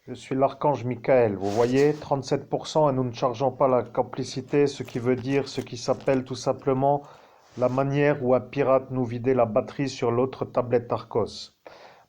Je suis l'archange Michael. Vous voyez, 37% et nous ne chargeons pas la complicité, ce qui veut dire ce qui s'appelle tout simplement la manière où un pirate nous vidait la batterie sur l'autre tablette Arcos.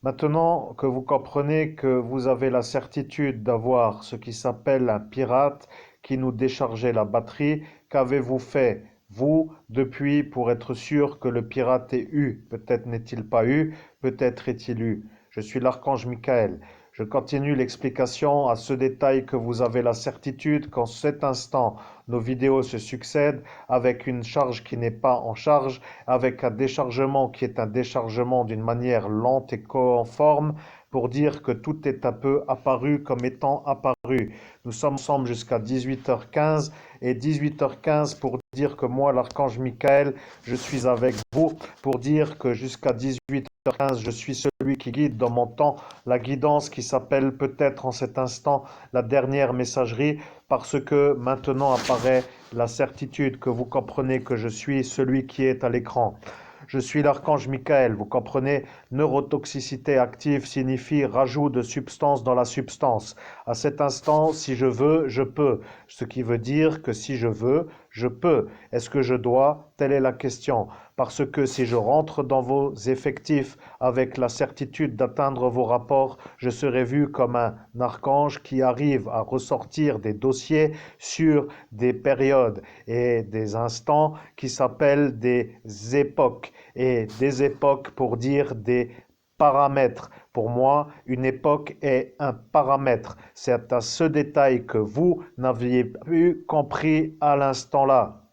Maintenant que vous comprenez que vous avez la certitude d'avoir ce qui s'appelle un pirate qui nous déchargeait la batterie, qu'avez-vous fait, vous, depuis, pour être sûr que le pirate ait eu? Peut-être n'est-il pas eu, peut-être est-il eu. Je suis l'archange Michael. Je continue l'explication à ce détail que vous avez la certitude qu'en cet instant, nos vidéos se succèdent avec une charge qui n'est pas en charge, avec un déchargement qui est un déchargement d'une manière lente et conforme pour dire que tout est un peu apparu comme étant apparu. Nous sommes ensemble jusqu'à 18h15 et 18h15 pour dire que moi, l'archange Michael, je suis avec vous, pour dire que jusqu'à 18h15, je suis celui qui guide dans mon temps la guidance qui s'appelle peut-être en cet instant la dernière messagerie, parce que maintenant apparaît la certitude que vous comprenez que je suis celui qui est à l'écran. Je suis l'archange Michael, vous comprenez? Neurotoxicité active signifie rajout de substance dans la substance. À cet instant, si je veux, je peux. Ce qui veut dire que si je veux, je peux. Est-ce que je dois? Telle est la question. Parce que si je rentre dans vos effectifs avec la certitude d'atteindre vos rapports, je serai vu comme un archange qui arrive à ressortir des dossiers sur des périodes et des instants qui s'appellent des époques. Et des époques pour dire des paramètres. Pour moi, une époque est un paramètre. C'est à ce détail que vous n'aviez plus compris à l'instant là.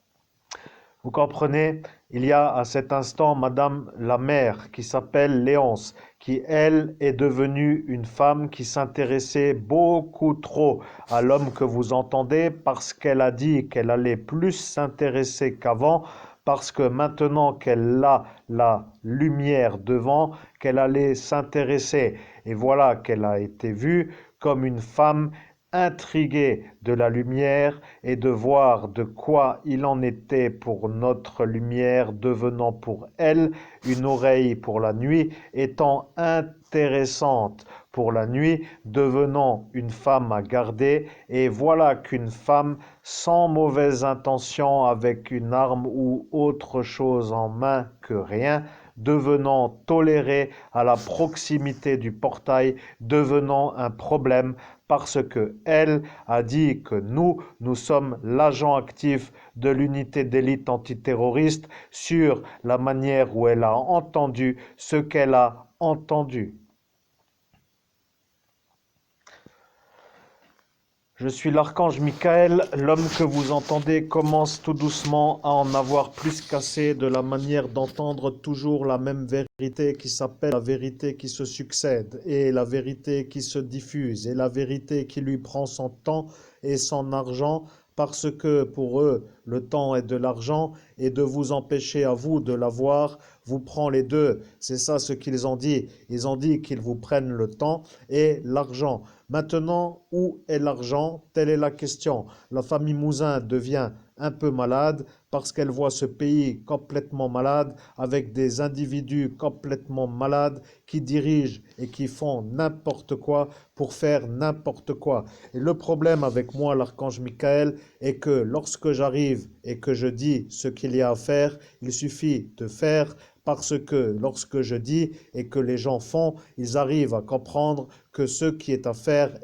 Vous comprenez? Il y a à cet instant Madame la mère qui s'appelle Léonce, qui elle est devenue une femme qui s'intéressait beaucoup trop à l'homme que vous entendez parce qu'elle a dit qu'elle allait plus s'intéresser qu'avant, parce que maintenant qu'elle a la lumière devant, qu'elle allait s'intéresser. Et voilà qu'elle a été vue comme une femme intriguée de la lumière et de voir de quoi il en était pour notre lumière, devenant pour elle une oreille pour la nuit, étant intéressante pour la nuit, devenant une femme à garder, et voilà qu'une femme sans mauvaise intention, avec une arme ou autre chose en main que rien, devenant tolérée à la proximité du portail, devenant un problème parce que elle a dit que nous sommes l'agent actif de l'unité d'élite antiterroriste sur la manière où elle a entendu ce qu'elle a entendu. Je suis l'archange Michael, l'homme que vous entendez commence tout doucement à en avoir plus qu'assez de la manière d'entendre toujours la même vérité qui s'appelle la vérité qui se succède, et la vérité qui se diffuse, et la vérité qui lui prend son temps et son argent, parce que pour eux, le temps est de l'argent, et de vous empêcher à vous de l'avoir, vous prend les deux. C'est ça ce qu'ils ont dit. Ils ont dit qu'ils vous prennent le temps et l'argent. Maintenant, où est l'argent? Telle est la question. La famille Mouzin devient un peu malade parce qu'elle voit ce pays complètement malade, avec des individus complètement malades qui dirigent et qui font n'importe quoi pour faire n'importe quoi. Et le problème avec moi, l'archange Michael, est que lorsque j'arrive et que je dis ce qu'il y a à faire, il suffit de faire, parce que lorsque je dis et que les gens font, ils arrivent à comprendre que ce qui est à faire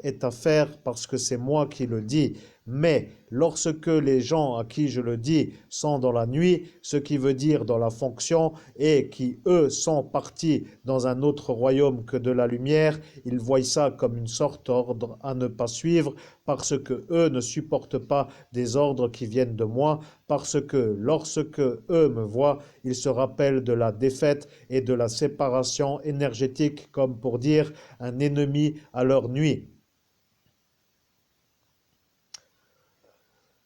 parce que c'est moi qui le dis. Mais lorsque les gens à qui je le dis sont dans la nuit, ce qui veut dire dans la fonction, et qui, eux, sont partis dans un autre royaume que de la lumière, ils voient ça comme une sorte d'ordre à ne pas suivre, parce que eux ne supportent pas des ordres qui viennent de moi, parce que lorsque eux me voient, ils se rappellent de la défaite et de la séparation énergétique, comme pour dire un ennemi à leur nuit.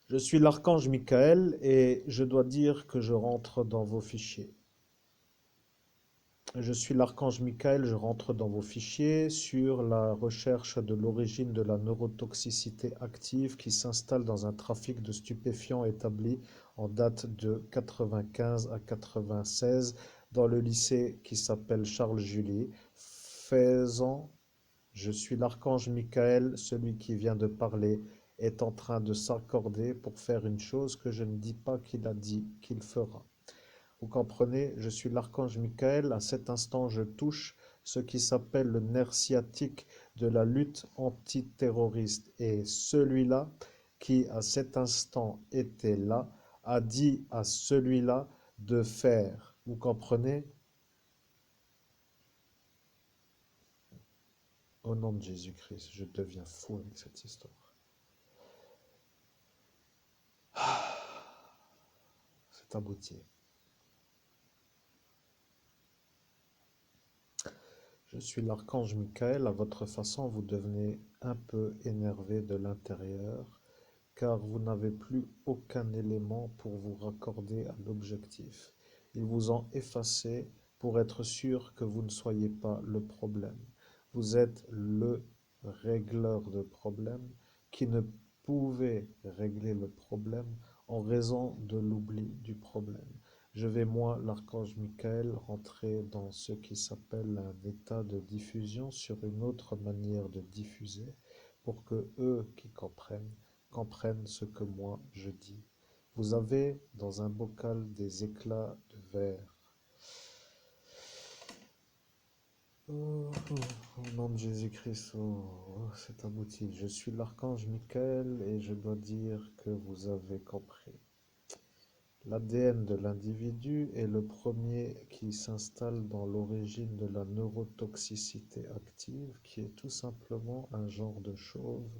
Je suis l'archange Michael et je dois dire que je rentre dans vos fichiers. Je suis l'archange Michael, je rentre dans vos fichiers sur la recherche de l'origine de la neurotoxicité active qui s'installe dans un trafic de stupéfiants établi en date de 95 à 96 dans le lycée qui s'appelle Charles Julie, faisant Je suis l'archange Michael, celui qui vient de parler est en train de s'accorder pour faire une chose que je ne dis pas qu'il a dit qu'il fera. Vous comprenez, je suis l'archange Michael, à cet instant je touche ce qui s'appelle le nerf sciatique de la lutte antiterroriste. Et celui-là qui à cet instant était là, a dit à celui-là de faire. Vous comprenez? Au nom de Jésus-Christ, je deviens fou avec cette histoire. C'est abouti. Je suis l'archange Michael, à votre façon vous devenez un peu énervé de l'intérieur, car vous n'avez plus aucun élément pour vous raccorder à l'objectif. Ils vous ont effacé pour être sûr que vous ne soyez pas le problème. Vous êtes le régleur de problèmes qui ne pouvait régler le problème en raison de l'oubli du problème. Je vais, moi, l'archange Michael, rentrer dans ce qui s'appelle un état de diffusion sur une autre manière de diffuser pour que eux qui comprennent ce que moi je dis. Vous avez dans un bocal des éclats de verre. Oh, au nom de Jésus-Christ, c'est abouti. Je suis l'archange Michael et je dois dire que vous avez compris. L'ADN de l'individu est le premier qui s'installe dans l'origine de la neurotoxicité active, qui est tout simplement un genre de chauve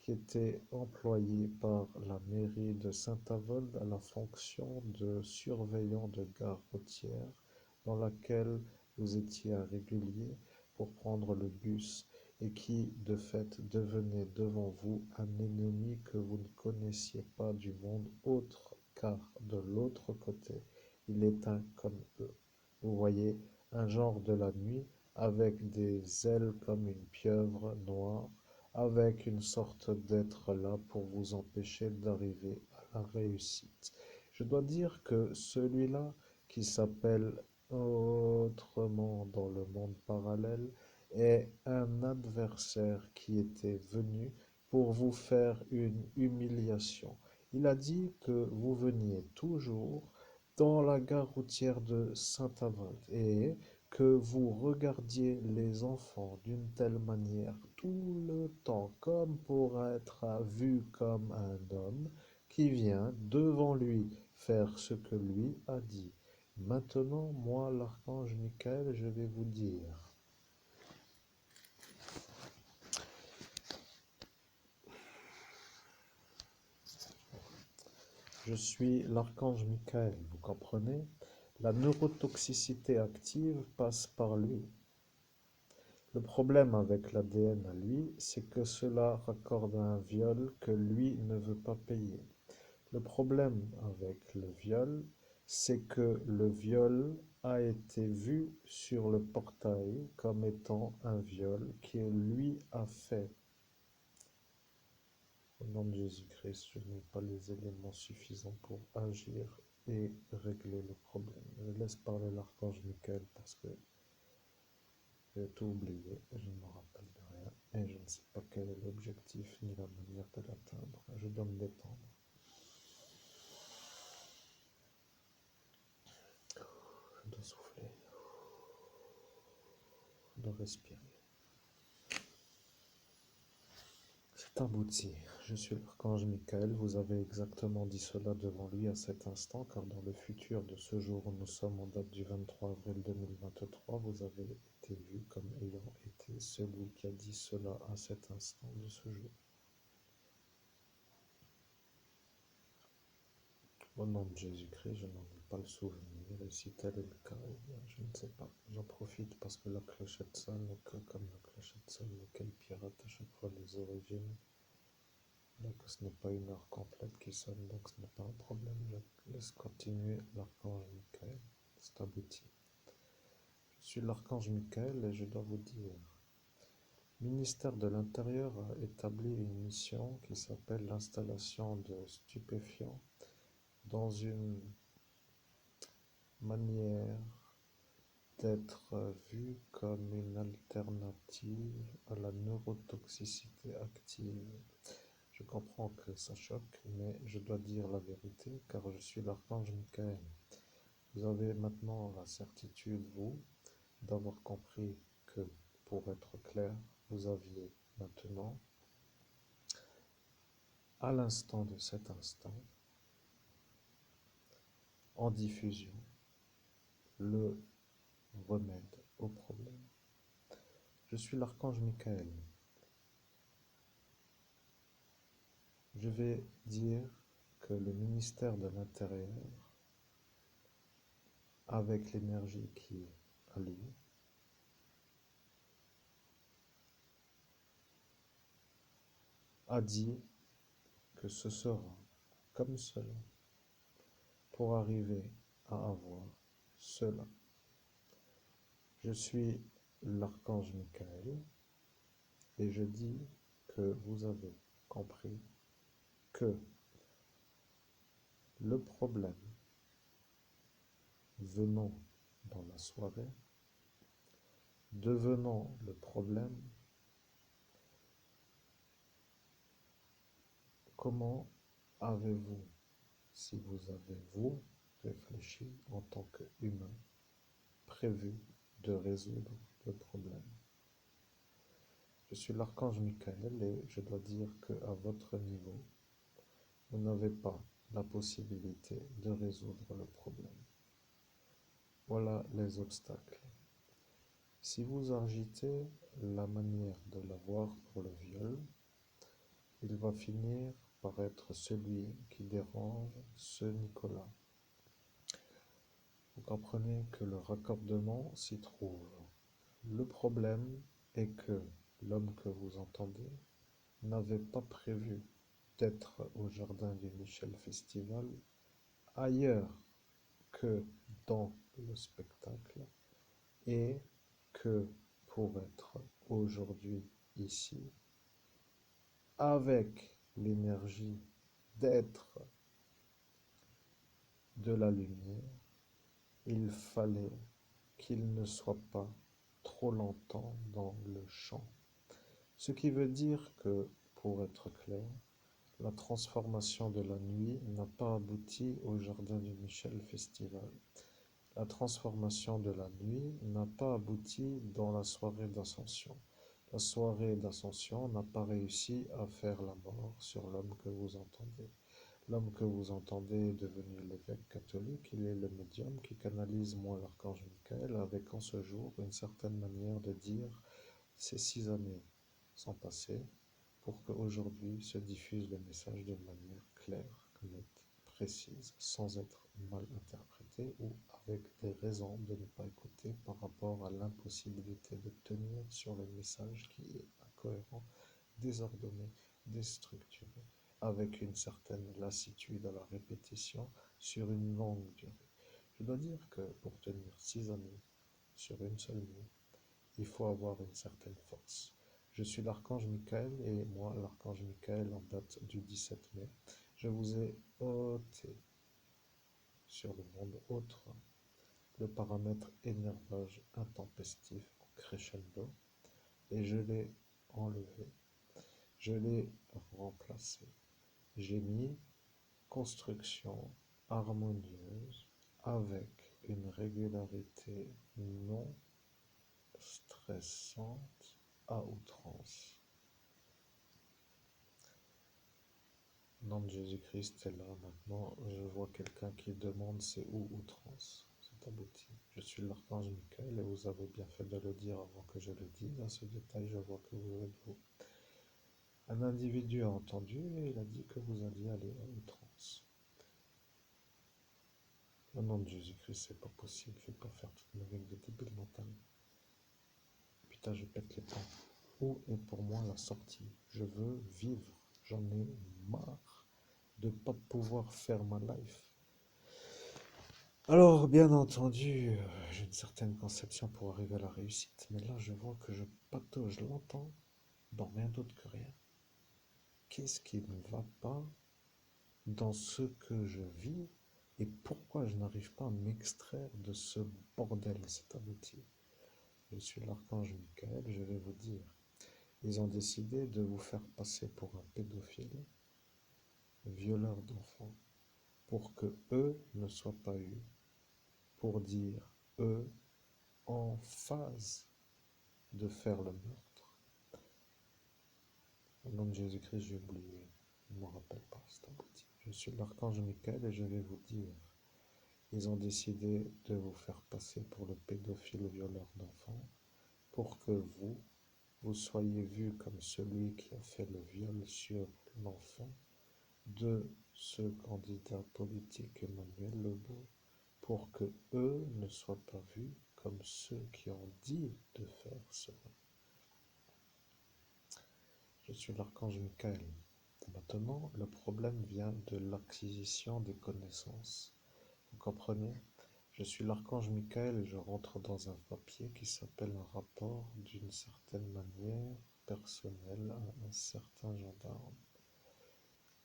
qui était employé par la mairie de Saint-Avold à la fonction de surveillant de gare routière, dans laquelle vous étiez un régulier pour prendre le bus et qui, de fait, devenait devant vous un ennemi que vous ne connaissiez pas du monde autre, car de l'autre côté, il est un comme eux. Vous voyez, un genre de la nuit, avec des ailes comme une pieuvre noire, avec une sorte d'être là pour vous empêcher d'arriver à la réussite. Je dois dire que celui-là, qui s'appelle autrement dans le monde parallèle, est un adversaire qui était venu pour vous faire une humiliation. Il a dit que vous veniez toujours dans la gare routière de Saint-Avold et que vous regardiez les enfants d'une telle manière tout le temps, comme pour être vu comme un homme qui vient devant lui faire ce que lui a dit. Maintenant, moi, l'archange Michael, je vais vous dire. Je suis l'archange Michael, vous comprenez? La neurotoxicité active passe par lui. Le problème avec l'ADN à lui, c'est que cela raccorde à un viol que lui ne veut pas payer. Le problème avec le viol, c'est que le viol a été vu sur le portail comme étant un viol qui lui a fait. Au nom de Jésus-Christ, je n'ai pas les éléments suffisants pour agir et régler le problème. Je laisse parler l'archange Michael parce que j'ai tout oublié, je ne me rappelle de rien et je ne sais pas quel est l'objectif ni la manière de l'atteindre. Je dois me détendre. Je dois souffler. Je dois respirer. C'est abouti. Je suis l'archange Michael. Vous avez exactement dit cela devant lui à cet instant, car dans le futur de ce jour où nous sommes en date du 23 avril 2023, vous avez été vu comme ayant été celui qui a dit cela à cet instant de ce jour. Au nom de Jésus-Christ, je n'en ai pas le souvenir, et si tel est le cas, eh bien, je ne sais pas. J'en profite parce que la clochette sonne, et que comme la clochette sonne, lequel pirate à chaque fois les origines. Donc ce n'est pas une heure complète qui sonne, donc ce n'est pas un problème. Je laisse continuer l'archange Michael. C'est abouti. Je suis l'archange Michael et je dois vous dire, le ministère de l'Intérieur a établi une mission qui s'appelle l'installation de stupéfiants dans une manière d'être vu comme une alternative à la neurotoxicité active. Je comprends que ça choque, mais je dois dire la vérité car je suis l'archange Michael. Vous avez maintenant la certitude, vous, d'avoir compris que, pour être clair, vous aviez maintenant, à l'instant de cet instant, en diffusion, le remède au problème. Je suis l'archange Michael. Je vais dire que le ministère de l'Intérieur, avec l'énergie qui a lieu, a dit que ce sera comme cela pour arriver à avoir cela. Je suis l'archange Michael et je dis que vous avez compris que le problème venant dans la soirée, devenant le problème, comment avez-vous, si vous avez vous réfléchi en tant qu'humain, prévu de résoudre le problème? Je suis l'archange Michael et je dois dire qu'à votre niveau, vous n'avez pas la possibilité de résoudre le problème. Voilà les obstacles. Si vous agitez la manière de l'avoir pour le viol, il va finir par être celui qui dérange ce Nicolas. Vous comprenez que le raccordement s'y trouve. Le problème est que l'homme que vous entendez n'avait pas prévu d'être au jardin du Michel Festival ailleurs que dans le spectacle et que pour être aujourd'hui ici avec l'énergie d'être de la lumière, il fallait qu'il ne soit pas trop longtemps dans le champ. Ce qui veut dire que, pour être clair, la transformation de la nuit n'a pas abouti au Jardin du Michel Festival. La transformation de la nuit n'a pas abouti dans la soirée d'Ascension. La soirée d'Ascension n'a pas réussi à faire la mort sur l'homme que vous entendez. L'homme que vous entendez est devenu l'évêque catholique, il est le médium qui canalise moi l'archange Michael avec en ce jour une certaine manière de dire ces 6 années sont passées pour qu'aujourd'hui se diffuse le message d'une manière claire, nette, précise, sans être mal interprété ou avec des raisons de ne pas écouter par rapport à l'impossibilité de tenir sur le message qui est incohérent, désordonné, déstructuré, avec une certaine lassitude à la répétition sur une longue durée. Je dois dire que pour tenir 6 années sur une seule nuit, il faut avoir une certaine force. Je suis l'archange Michael et moi, l'archange Michael, en date du 17 mai, je vous ai ôté sur le monde autre le paramètre énervage intempestif en crescendo et je l'ai enlevé, je l'ai remplacé. J'ai mis construction harmonieuse avec une régularité non stressante à outrance. Le nom de Jésus-Christ est là maintenant. Je vois quelqu'un qui demande c'est où outrance. C'est abouti. Je suis l'archange Michael et vous avez bien fait de le dire avant que je le dise. À ce détail, je vois que vous êtes vous. Un individu a entendu et il a dit que vous alliez aller à outrance. Au nom de Jésus-Christ, c'est pas possible. Je vais pas faire toute ma vie de débile mental. Putain, je pète les plombs. Où est pour moi la sortie? Je veux vivre. J'en ai marre de ne pas pouvoir faire ma life. Alors, bien entendu, j'ai une certaine conception pour arriver à la réussite, mais là, je vois que je patauge longtemps dans rien d'autre que rien. Qu'est-ce qui ne va pas dans ce que je vis Et pourquoi je n'arrive pas à m'extraire de ce bordel, cet abouti? Je suis l'archange Michael, je vais vous dire. Ils ont décidé de vous faire passer pour un pédophile, violeur d'enfants, pour que eux ne soient pas eus, pour dire eux en phase de faire le meurtre. Au nom de Jésus-Christ, j'ai oublié. Je ne me rappelle pas, c'est abouti. Je suis l'archange Michael et je vais vous dire. Ils ont décidé de vous faire passer pour le pédophile violeur d'enfants pour que vous soyez vu comme celui qui a fait le viol sur l'enfant de ce candidat politique Emmanuel Lebeau, pour que eux ne soient pas vus comme ceux qui ont dit de faire cela. Je suis l'archange Michael. Maintenant, le problème vient de l'acquisition des connaissances. Vous comprenez? Je suis l'archange Michael et je rentre dans un papier qui s'appelle un rapport d'une certaine manière personnelle à un certain gendarme.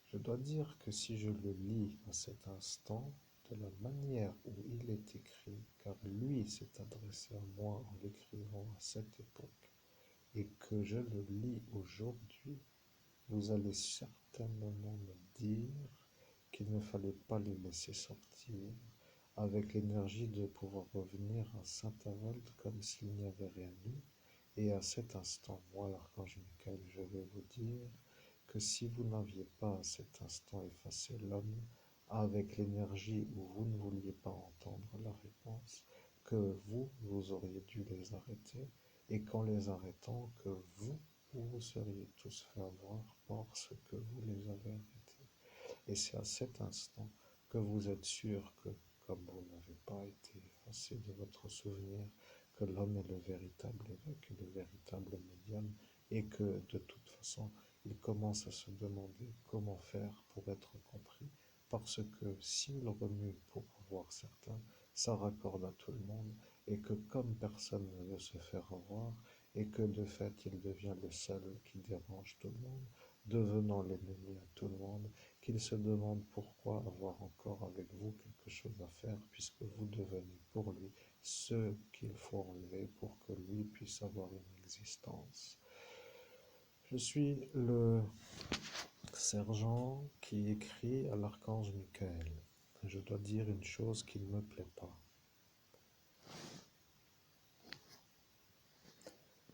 Je dois dire que si je le lis à cet instant, de la manière où il est écrit, car lui s'est adressé à moi en l'écrivant à cette époque, et que je le lis aujourd'hui, vous allez certainement me dire qu'il ne fallait pas les laisser sortir, avec l'énergie de pouvoir revenir à Saint-Avold comme s'il n'y avait rien eu. Et à cet instant, moi, l'archange Michael, je vais vous dire que si vous n'aviez pas à cet instant effacé l'homme, avec l'énergie où vous ne vouliez pas entendre la réponse, que vous auriez dû les arrêter, et qu'en les arrêtant, que vous seriez tous fait avoir parce que vous les avez arrêtés. Et c'est à cet instant que vous êtes sûr que, comme vous n'avez pas été effacé de votre souvenir, que l'homme est le véritable évêque, le véritable médium, et que de toute façon, il commence à se demander comment faire pour être compris, parce que s'il remue pour voir certains, ça raccorde à tout le monde, et que comme personne ne veut se faire revoir, et que de fait il devient le seul qui dérange tout le monde, devenant l'ennemi à tout le monde, qu'il se demande pourquoi avoir encore avec vous quelque chose à faire, puisque vous devenez pour lui ce qu'il faut enlever pour que lui puisse avoir une existence. Je suis le sergent qui écrit à l'archange Michael. Je dois dire une chose qui ne me plaît pas.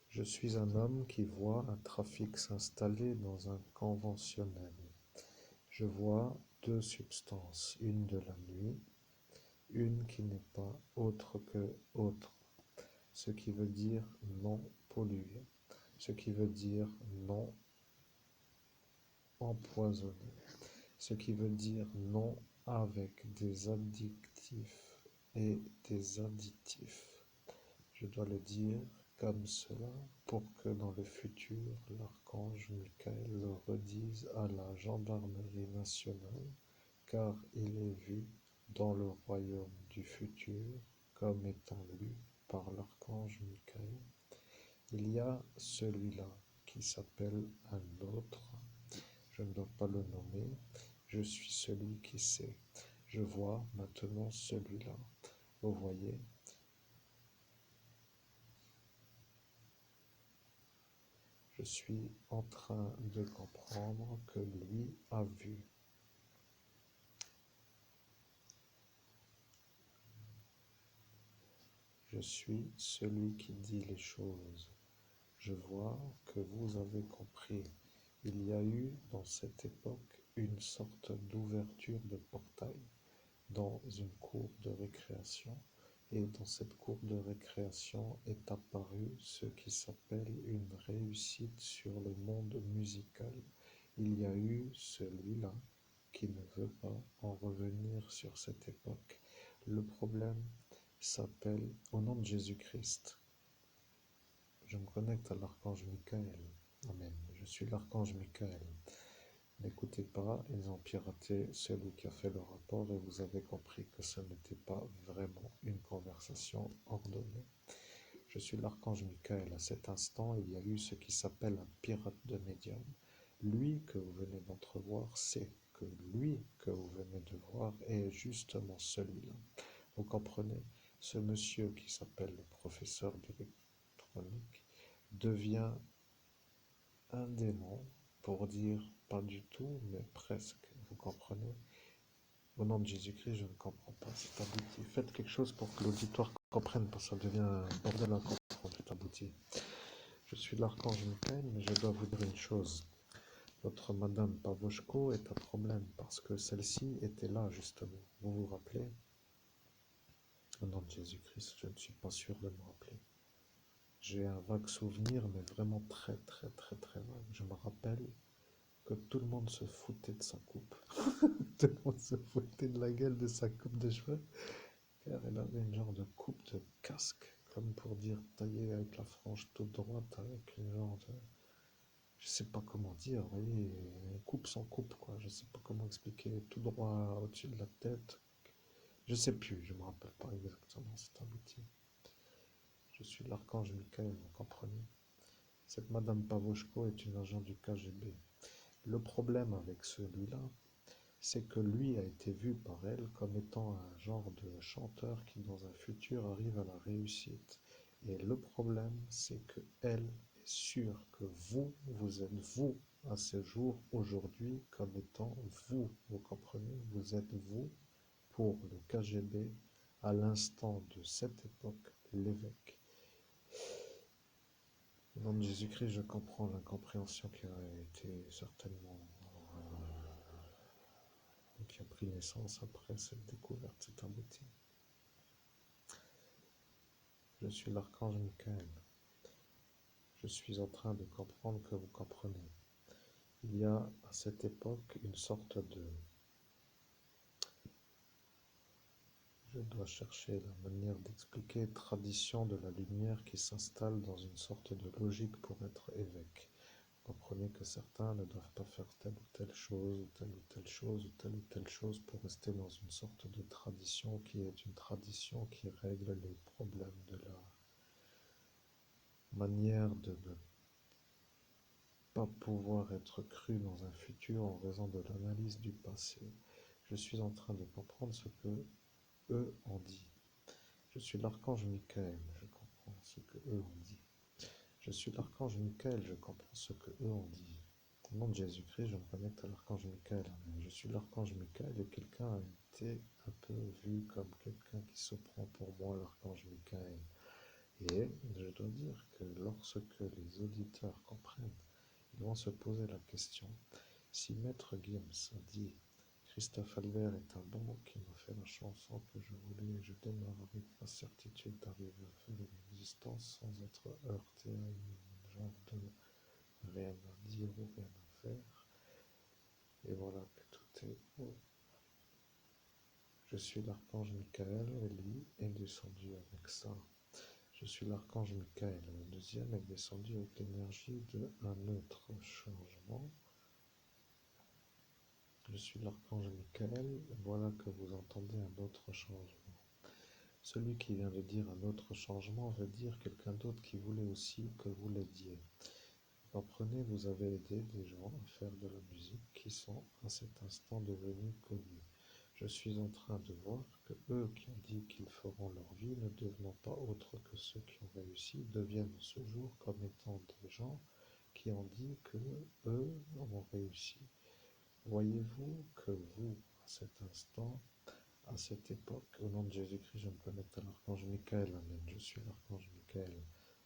Je suis un homme qui voit un trafic s'installer dans un conventionnel. Je vois deux substances, une de la nuit, une qui n'est pas autre que autre, ce qui veut dire non pollué, ce qui veut dire non empoisonné, ce qui veut dire non avec des addictifs et des additifs. Je dois le dire comme cela pour que dans le futur, l'archange Michael le redise à la gendarmerie nationale, car il est vu dans le royaume du futur comme étant lu par l'archange Michael. Il y a celui-là qui s'appelle un autre. Je ne dois pas le nommer. Je suis celui qui sait. Je vois maintenant celui-là. Vous voyez, je suis en train de comprendre que lui a vu. Je suis celui qui dit les choses. Je vois que vous avez compris. Il y a eu dans cette époque une sorte d'ouverture de portail dans une cour de récréation, et dans cette cour de récréation est apparu ce qui s'appelle une réussite sur le monde musical. Il y a eu celui-là qui ne veut pas en revenir sur cette époque. Le problème s'appelle au nom de Jésus-Christ. Je me connecte à l'archange Michael. Amen. Je suis l'archange Michael. N'écoutez pas, ils ont piraté celui qui a fait le rapport et vous avez compris que ce n'était pas vraiment une conversation ordonnée. Je suis l'archange Michael. À cet instant, il y a eu ce qui s'appelle un pirate de médium. Lui que vous venez d'entrevoir sait que lui que vous venez de voir est justement celui-là. Vous comprenez? Ce monsieur qui s'appelle le professeur d'électronique devient un démon, pour dire pas du tout, mais presque. Vous comprenez? Au nom de Jésus-Christ, je ne comprends pas cet abouti. Faites quelque chose pour que l'auditoire comprenne, parce que ça devient un bordel à comprendre cet abouti. Je suis l'archange Michael, mais je dois vous dire une chose. Votre Madame Pavoshko est un problème, parce que celle-ci était là, justement. Vous vous rappelez? Au nom de Jésus-Christ, je ne suis pas sûr de me rappeler. J'ai un vague souvenir, mais vraiment très, très, très, très vague. Je me rappelle que tout le monde se foutait de sa coupe. Tout le monde se foutait de la gueule de sa coupe de cheveux, car elle avait une genre de coupe de casque, comme pour dire taillée avec la frange toute droite, avec une genre de... Je sais pas comment dire, vous voyez, une coupe sans coupe, quoi. Je sais pas comment expliquer, tout droit au-dessus de la tête. Je sais plus, je me rappelle pas exactement, c'est abouti. Je suis l'archange Michael, vous comprenez? Cette Madame Pavoshko est une agent du KGB. Le problème avec celui-là, c'est que lui a été vu par elle comme étant un genre de chanteur qui dans un futur arrive à la réussite. Et le problème, c'est que elle est sûre que vous êtes vous à ce jour, aujourd'hui, comme étant vous. Vous comprenez? Vous êtes vous pour le KGB à l'instant de cette époque, l'évêque. Au nom de Jésus-Christ, je comprends l'incompréhension qui a été certainement qui a pris naissance après cette découverte, cet abouti. Je suis l'archange Michael. Je suis en train de comprendre que vous comprenez. Il y a à cette époque une sorte de... Je dois chercher la manière d'expliquer tradition de la lumière qui s'installe dans une sorte de logique pour être évêque. Vous comprenez que certains ne doivent pas faire telle ou telle chose, ou telle ou telle chose, ou telle ou telle chose pour rester dans une sorte de tradition qui est une tradition qui règle les problèmes de la manière de ne pas pouvoir être cru dans un futur en raison de l'analyse du passé. Je suis en train de comprendre ce que eux ont dit. Je suis l'archange Michael, je comprends ce que eux ont dit. Je suis l'archange Michael, je comprends ce que eux ont dit. Au nom de Jésus-Christ, je me connecte à l'archange Michael. Amen. Je suis l'archange Michael et quelqu'un a été un peu vu comme quelqu'un qui se prend pour moi, l'archange Michael. Et je dois dire que lorsque les auditeurs comprennent, ils vont se poser la question, si Maître Gims a dit Christophe Albert est un bon qui m'a fait la chanson que je voulais et je démarre avec la certitude d'arriver à faire une existence sans être heurté à une genre de rien à dire ou rien à faire. Et voilà que tout est beau. Je suis l'archange Michael et lui est descendu avec ça. Je suis l'archange Michael. Le deuxième est descendu avec l'énergie d'un autre changement. Je suis l'archange Michael. Voilà que vous entendez un autre changement. Celui qui vient de dire un autre changement veut dire quelqu'un d'autre qui voulait aussi que vous l'aidiez. Vous comprenez, vous avez aidé des gens à faire de la musique qui sont à cet instant devenus connus. Je suis en train de voir que eux qui ont dit qu'ils feront leur vie, ne devenant pas autres que ceux qui ont réussi, deviennent ce jour comme étant des gens qui ont dit que eux ont réussi. Voyez-vous que vous, à cet instant, à cette époque, au nom de Jésus-Christ, je me connecte à l'archange Michael, amen, je suis l'archange Michael.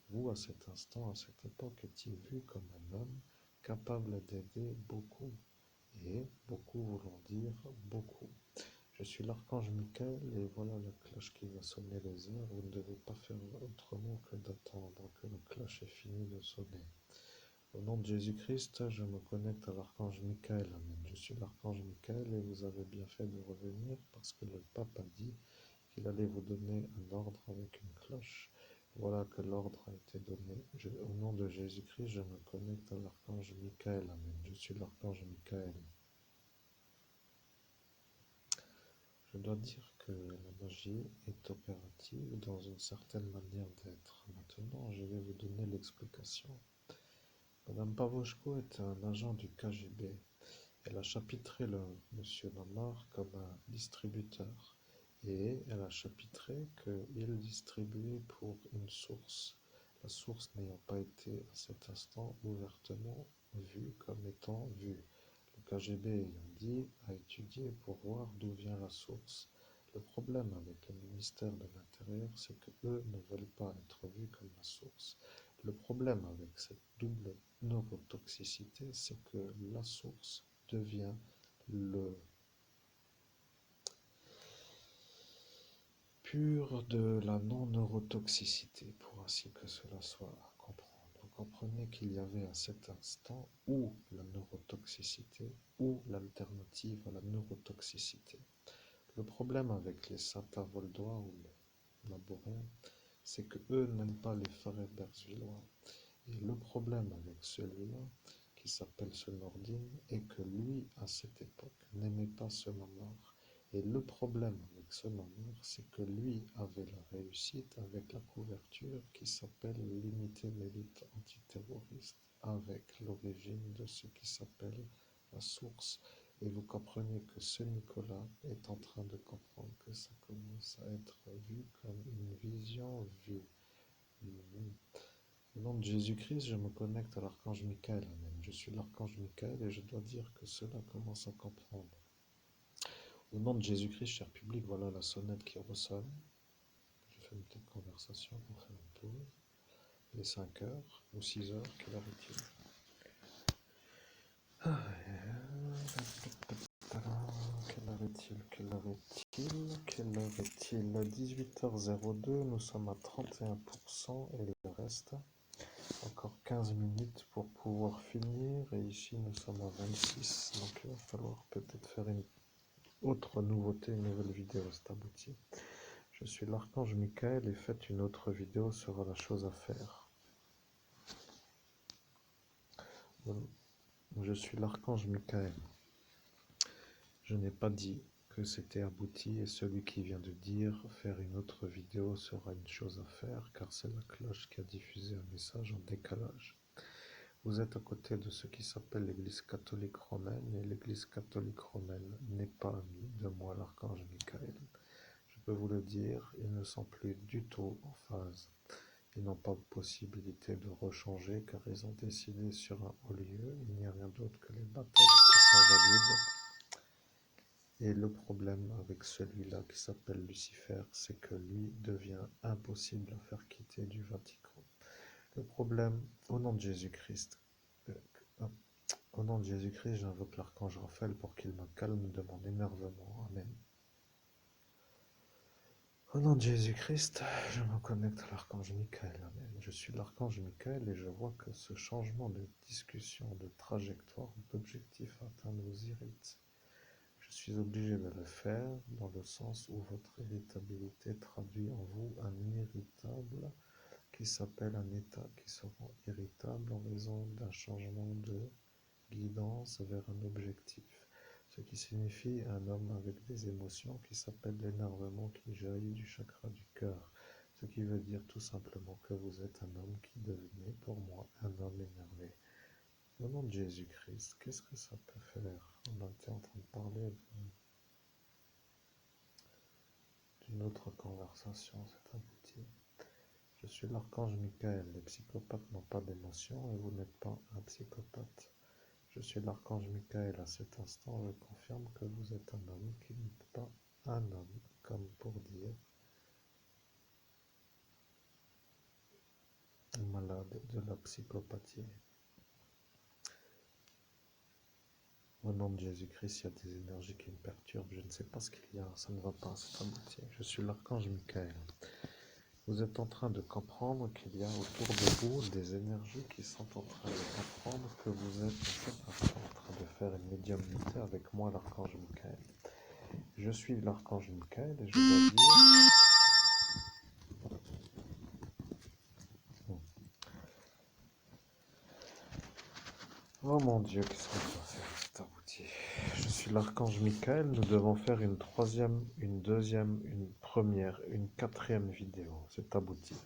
Vous, à cet instant, à cette époque, étiez vu comme un homme capable d'aider beaucoup, et beaucoup voulant dire beaucoup. Je suis l'archange Michael, et voilà la cloche qui va sonner les heures. Vous ne devez pas faire autrement que d'attendre que la cloche ait fini de sonner. Au nom de Jésus-Christ, je me connecte à l'archange Michael. Amen. Je suis l'archange Michael et vous avez bien fait de revenir parce que le pape a dit qu'il allait vous donner un ordre avec une cloche. Voilà que l'ordre a été donné. Au nom de Jésus-Christ, je me connecte à l'archange Michael. Amen. Je suis l'archange Michael. Je dois dire que la magie est opérative dans une certaine manière d'être. Maintenant, je vais vous donner l'explication. Madame Pavoshko est un agent du KGB. Elle a chapitré le monsieur Lamar comme un distributeur et elle a chapitré qu'il distribuait pour une source, la source n'ayant pas été à cet instant ouvertement vue comme étant vue. Le KGB ayant dit à étudier pour voir d'où vient la source. Le problème avec le ministère de l'Intérieur, c'est qu'eux ne veulent pas être vus comme la source. Le problème avec cette double neurotoxicité, c'est que la source devient le pur de la non-neurotoxicité, pour ainsi que cela soit à comprendre. Vous comprenez qu'il y avait à cet instant ou la neurotoxicité ou l'alternative à la neurotoxicité. Le problème avec les Saint-Avoldrois ou les Labouriens, c'est que eux n'aiment pas les Faré-Berzvillois. Et le problème avec celui-là, qui s'appelle ce Nordine, est que lui, à cette époque, n'aimait pas ce Mamar. Et le problème avec ce Mamar, c'est que lui avait la réussite avec la couverture qui s'appelle l'unité d'élite antiterroriste, avec l'origine de ce qui s'appelle la source. Et vous comprenez que ce Nicolas est en train de comprendre que ça commence à être vu comme une vision vue. Au nom de Jésus-Christ, je me connecte à l'archange Michael. Amen. Je suis l'archange Michael et je dois dire que cela commence à comprendre. Au nom de Jésus-Christ, cher public, voilà la sonnette qui ressonne. Je fais une petite conversation pour faire une pause. Il est 5 heures ou 6 heures, quelle heure est-il? Quelle heure est-il? Quelle heure est-il? 18h02, nous sommes à 31% et le reste. Encore 15 minutes pour pouvoir finir et ici nous sommes à 26, donc il va falloir peut-être faire une autre nouveauté, une nouvelle vidéo, c'est abouti. Je suis l'archange Michael et faites une autre vidéo sera la chose à faire. Je suis l'archange Michael. Je n'ai pas dit que c'était abouti et celui qui vient de dire faire une autre vidéo sera une chose à faire car c'est la cloche qui a diffusé un message en décalage. Vous êtes à côté de ce qui s'appelle l'Église catholique romaine et l'Église catholique romaine n'est pas amie de moi, l'archange Michael. Je peux vous le dire, ils ne sont plus du tout en phase. Ils n'ont pas de possibilité de rechanger car ils ont décidé sur un haut lieu. Il n'y a rien d'autre que les batailles qui sont valides. Et le problème avec celui-là qui s'appelle Lucifer, c'est que lui devient impossible à faire quitter du Vatican. Le problème, au nom de Jésus-Christ, au nom de Jésus-Christ, j'invoque l'archange Raphaël pour qu'il me calme de mon énervement. Amen. Au nom de Jésus-Christ, je me connecte à l'archange Michael. Amen. Je suis l'archange Michael et je vois que ce changement de discussion, de trajectoire, d'objectif atteint nous irrite. Je suis obligé de le faire dans le sens où votre irritabilité traduit en vous un irritable qui s'appelle un état qui se rend irritable en raison d'un changement de guidance vers un objectif, ce qui signifie un homme avec des émotions qui s'appelle l'énervement qui jaillit du chakra du cœur, ce qui veut dire tout simplement que vous êtes un homme qui devenait pour moi un homme énervé. Au nom de Jésus-Christ, qu'est-ce que ça peut faire? On était en train de parler d'une autre conversation, c'est abouti. Je suis l'archange Michael, les psychopathes n'ont pas d'émotion et vous n'êtes pas un psychopathe. Je suis l'archange Michael à cet instant, je confirme que vous êtes un homme qui n'est pas un homme, comme pour dire malade de la psychopathie. Au nom de Jésus-Christ, il y a des énergies qui me perturbent, je ne sais pas ce qu'il y a, ça ne va pas, c'est abouti. Je suis l'archange Michael. Vous êtes en train de comprendre qu'il y a autour de vous des énergies qui sont en train de comprendre que vous êtes en train de faire une médiumnité avec moi, l'archange Michael. Je suis l'archange Michael et je dois dire... Oh mon Dieu, qu'est-ce qu'on doit faire? C'est abouti. Je suis l'archange Michael, nous devons faire une troisième, une deuxième, une première, une quatrième vidéo. C'est abouti.